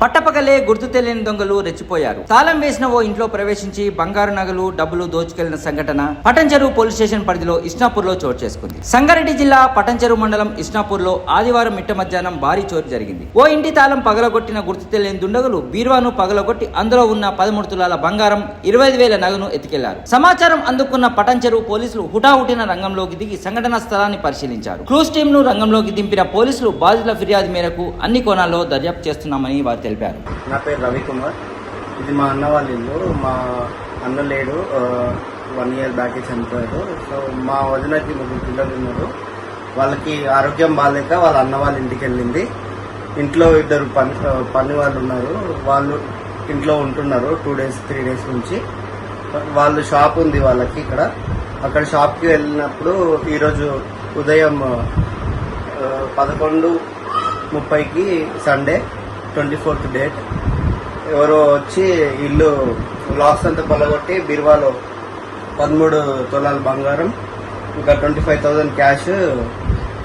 పట్టపగలే గుర్తు తెలియని దొంగలు రెచ్చిపోయారు. తాళం వేసిన ఓ ఇంట్లో ప్రవేశించి బంగారు నగలు, డబ్బులు దోచుకెళ్లిన సంఘటన పటంచెరు పోలీస్ స్టేషన్ పరిధిలో ఇస్నాపూర్ లో చోటు చేసుకుంది. సంగారెడ్డి జిల్లా పటంచెరు మండలం ఇస్నాపూర్ లో ఆదివారం మిట్ట మధ్యాహ్నం భారీ చోటు జరిగింది. ఓ ఇంటి తాళం పగలగొట్టిన గుర్తు తెలియని దుండగులు బీరువాను పగలగొట్టి అందులో ఉన్న 13 తులాల బంగారం, 25,000 నగను ఎత్తుకెళ్లారు. సమాచారం అందుకున్న పటంచెరు పోలీసులు హుటాహుటిన రంగంలోకి దిగి సంఘటనా స్థలాన్ని పరిశీలించారు. క్రూజ్ టీమ్ ను రంగంలోకి దింపిన పోలీసులు బాధితుల ఫిర్యాదు మేరకు అన్ని కోణాల్లో దర్యాప్తు చేస్తున్నామని వారు తెలిపారు. నా పేరు రవికుమార్. ఇది మా అన్న వాళ్ళ ఇల్లు. మా అన్న లేడు, 1 year బ్యాకే చనిపోయారు. సో మా వదినకి 3 పిల్లలు ఉన్నారు. వాళ్ళకి ఆరోగ్యం బాగాలేక వాళ్ళ అన్న వాళ్ళ ఇంటికి వెళ్ళింది. ఇంట్లో 2 పని వాళ్ళు ఉన్నారు. వాళ్ళు ఇంట్లో ఉంటున్నారు 2 days 3 days నుంచి. వాళ్ళు షాప్ ఉంది వాళ్ళకి ఇక్కడ. అక్కడ షాప్కి వెళ్ళినప్పుడు ఈరోజు ఉదయం 11:30కి సండే 24th డేట్ ఎవరో వచ్చి ఇల్లు లాక్స్ అంతా పలగొట్టి బీరువాలో 13 తులాల బంగారం ఇంకా 25,000 క్యాష్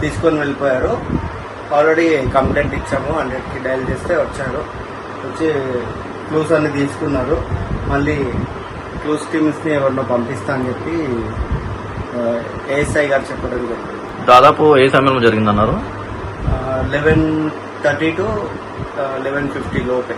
తీసుకొని వెళ్ళిపోయారు. ఆల్రెడీ కంప్లైంట్ ఇచ్చాము, 100కి డయల్ చేస్తే వచ్చారు. వచ్చి క్లూస్ అన్ని తీసుకున్నారు. మళ్ళీ క్లూస్ టీమ్స్ని ఎవరినో పంపిస్తా అని చెప్పి ఏఎస్ఐ గారు చెప్పడం జరిగింది. దాదాపు ఏ సమయంలో జరిగిందన్నారు? 11:30 to 11:50 లోపే.